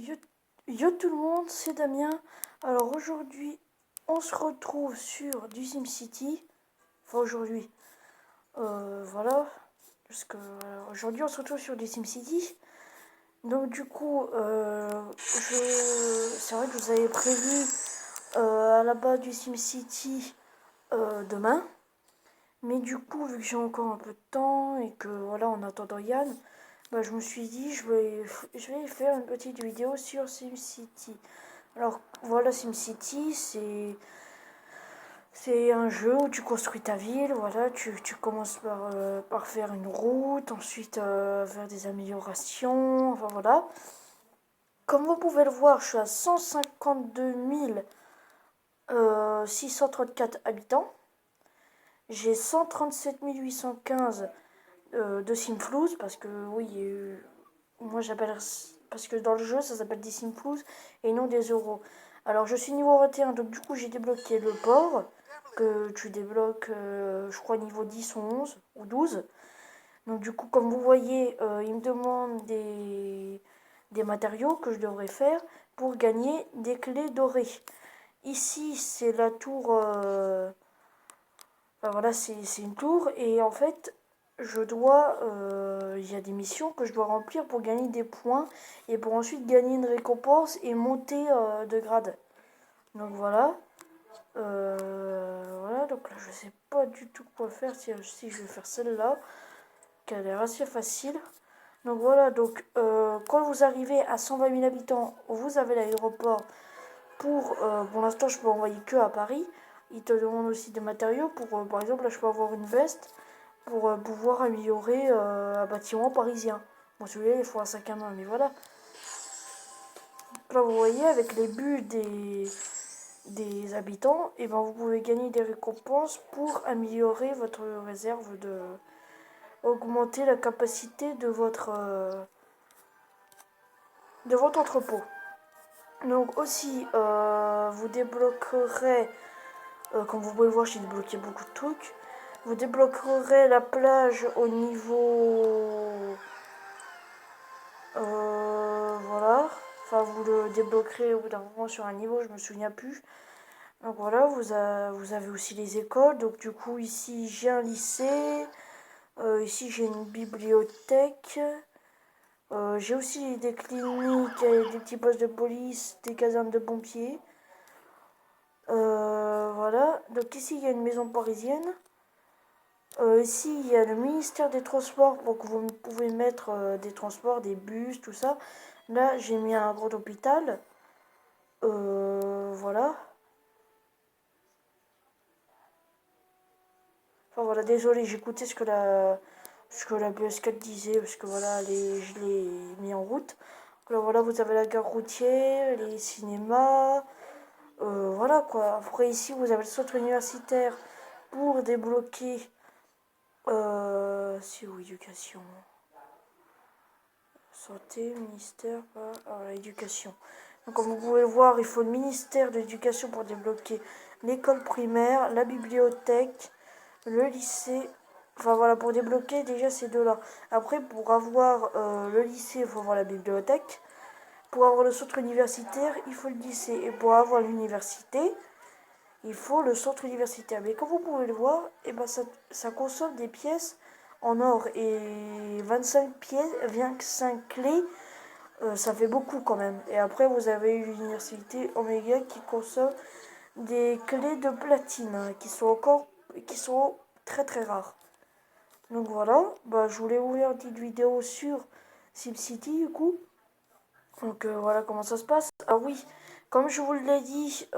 Yo, yo tout le monde, c'est Damien. Alors aujourd'hui, on se retrouve sur du SimCity. Enfin aujourd'hui, voilà. Parce que aujourd'hui, on se retrouve sur du SimCity. Donc du coup, c'est vrai que je vous avais prévu à la base du SimCity demain. Mais du coup, vu que j'ai encore un peu de temps et que voilà, en attendant Yann, bah, je me suis dit je vais faire une petite vidéo sur SimCity. Alors voilà, SimCity, c'est un jeu où tu construis ta ville. Voilà, tu commences par faire une route, ensuite faire des améliorations. Enfin voilà. Comme vous pouvez le voir, je suis à 152 634 habitants. J'ai 137 815 de Simflouz, parce que oui, moi j'appelle, parce que dans le jeu ça s'appelle des Simflouz et non des euros. Alors je suis niveau 21, donc du coup j'ai débloqué le port, que tu débloques je crois niveau 10 ou 11 ou 12. Donc du coup comme vous voyez, il me demande des matériaux que je devrais faire pour gagner des clés dorées. Ici c'est la tour, voilà, c'est une tour et en fait il y a des missions que je dois remplir pour gagner des points et pour ensuite gagner une récompense et monter de grade. Donc voilà. Voilà, donc là je sais pas du tout quoi faire, si je vais faire celle-là, qui a l'air assez facile. Donc voilà, donc quand vous arrivez à 120 000 habitants, vous avez l'aéroport pour l'instant je peux envoyer que à Paris. Il te demande aussi des matériaux pour, par exemple là je peux avoir une veste pour pouvoir améliorer un bâtiment parisien. Bon, celui-là, il faut un sac à main, mais voilà. Là, vous voyez, avec les buts des habitants, et ben, vous pouvez gagner des récompenses pour améliorer votre réserve, augmenter la capacité de votre entrepôt. Donc aussi, vous débloquerez, comme vous pouvez le voir, j'ai débloqué beaucoup de trucs. Vous débloquerez la plage au niveau voilà. Enfin, vous le débloquerez au bout d'un moment sur un niveau, je me souviens plus. Donc voilà, vous avez aussi les écoles. Donc du coup, ici j'ai un lycée. Ici j'ai une bibliothèque. J'ai aussi des cliniques, des petits postes de police, des casernes de pompiers. Voilà. Donc ici il y a une maison parisienne. Ici il y a le ministère des Transports pour que vous pouvez mettre des transports, des bus, tout ça. Là j'ai mis un grand hôpital. Voilà. Enfin voilà, désolé, j'écoutais ce que la PS4 disait, parce que voilà, je l'ai mis en route. Alors voilà, vous avez la gare routière, les cinémas, voilà quoi. Après ici, vous avez le centre universitaire pour débloquer, c'est où, éducation, santé, ministère, éducation. Donc comme vous pouvez le voir, il faut le ministère de l'éducation pour débloquer l'école primaire, la bibliothèque, le lycée. Enfin voilà, pour débloquer déjà ces deux-là. Après, pour avoir le lycée, il faut avoir la bibliothèque. Pour avoir le centre universitaire, il faut le lycée. Et pour avoir l'université, il faut le centre universitaire. Mais comme vous pouvez le voir, et ben ça consomme des pièces en or. Et 25 pièces, 25 clés, ça fait beaucoup quand même. Et après, vous avez l'université Omega qui consomme des clés de platine, hein, qui sont très très rares. Donc voilà, bah, je voulais ouvrir une petite vidéo sur SimCity du coup. Donc voilà comment ça se passe. Ah oui, comme je vous l'ai dit,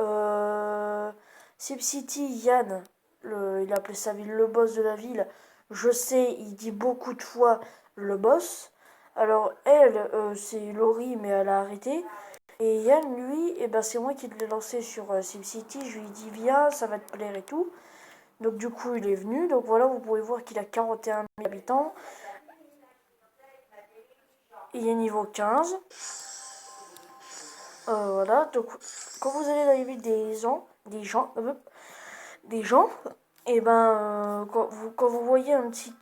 SimCity, Yann, il a appelé sa ville le boss de la ville. Je sais, il dit beaucoup de fois le boss. Alors elle, c'est Laurie, mais elle a arrêté. Et Yann, lui, eh ben, c'est moi qui l'ai lancé sur SimCity. Je lui ai dit viens, ça va te plaire et tout. Donc du coup, il est venu. Donc voilà, vous pouvez voir qu'il a 41 000 habitants. Il est niveau 15. Voilà, donc quand vous allez dans les villes des gens, et ben quand vous voyez un petit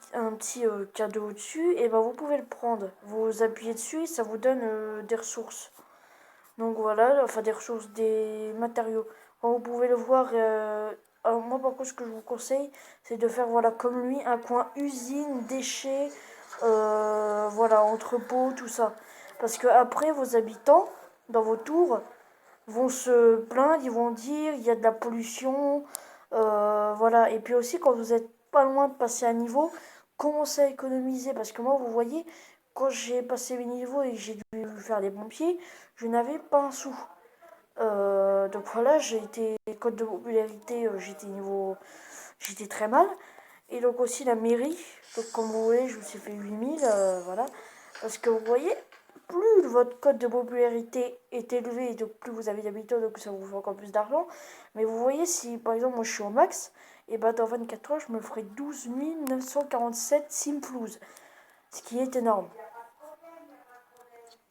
cadeau au-dessus, et ben vous pouvez le prendre. Vous appuyez dessus et ça vous donne des ressources. Donc voilà, enfin des ressources, des matériaux. Comme vous pouvez le voir, alors moi par contre ce que je vous conseille, c'est de faire voilà comme lui un coin usine, déchets, voilà, entrepôt, tout ça. Parce que après vos habitants, dans vos tours, vont se plaindre, ils vont dire il y a de la pollution, voilà. Et puis aussi quand vous êtes pas loin de passer un niveau, commencez à économiser. Parce que moi, vous voyez, quand j'ai passé mes niveaux et que j'ai dû faire les pompiers, je n'avais pas un sou. Donc voilà, j'ai été code de popularité, j'étais très mal. Et donc aussi la mairie, donc comme vous voyez, je me suis fait 8000, voilà. Parce que vous voyez, plus votre code de popularité est élevé, donc plus vous avez d'habitants, donc ça vous fait encore plus d'argent. Mais vous voyez, si par exemple moi je suis au max, et ben dans 24 heures, je me ferai 12 947 simplouz, ce qui est énorme.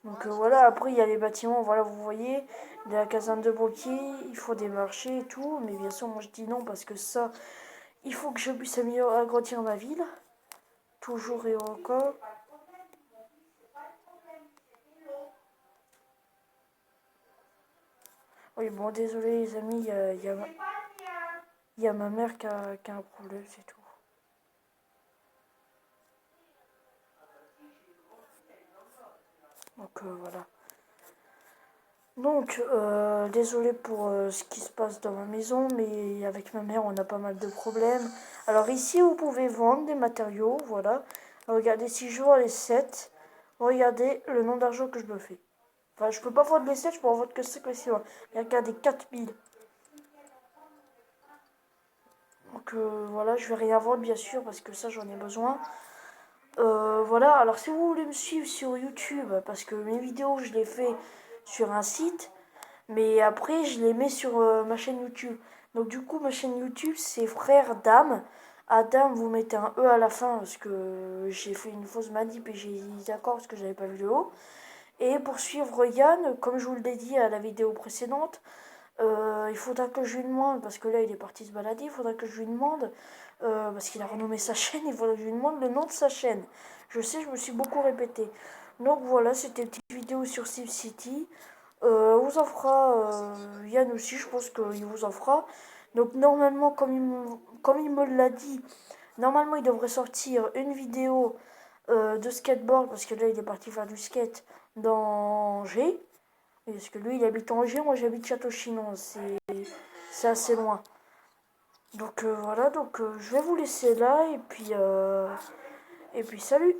Donc voilà, après il y a les bâtiments, voilà, vous voyez, de la caserne de banquier, il faut des marchés et tout, mais bien sûr, moi je dis non parce que ça, il faut que je puisse améliorer, agrandir ma ville, toujours et encore. Oui, bon, désolé les amis, il y a ma mère qui a un problème, c'est tout. Donc voilà. Donc, désolé pour ce qui se passe dans ma maison, mais avec ma mère, on a pas mal de problèmes. Alors ici, vous pouvez vendre des matériaux, voilà. Regardez, si je vends les 7, regardez le nombre d'argent que je me fais. Enfin, je peux pas vendre les 7, je peux en vendre que 5 les 6. Mais regardez, 4000. Donc voilà, je vais rien vendre, bien sûr, parce que ça, j'en ai besoin. Voilà, alors si vous voulez me suivre sur YouTube, parce que mes vidéos, je les fais sur un site, mais après, je les mets sur ma chaîne YouTube. Donc du coup, ma chaîne YouTube, c'est Frère Dame. Adam, vous mettez un E à la fin, parce que j'ai fait une fausse manip et j'ai dit d'accord, parce que j'avais pas vu le haut. Et pour suivre Yann, comme je vous l'ai dit à la vidéo précédente, il faudra que je lui demande, parce que là il est parti se balader, il faudra que je lui demande, parce qu'il a renommé sa chaîne, il faudra que je lui demande le nom de sa chaîne. Je sais, je me suis beaucoup répété. Donc voilà, c'était une petite vidéo sur SimCity. On vous en fera, Yann aussi, je pense qu'il vous en fera. Donc normalement, comme il me l'a dit, normalement il devrait sortir une vidéo de skateboard, parce que là il est parti faire du skate dans G. Parce que lui, il habite Angers, moi j'habite Château-Chinon. C'est assez loin. Donc voilà, donc je vais vous laisser là et puis salut.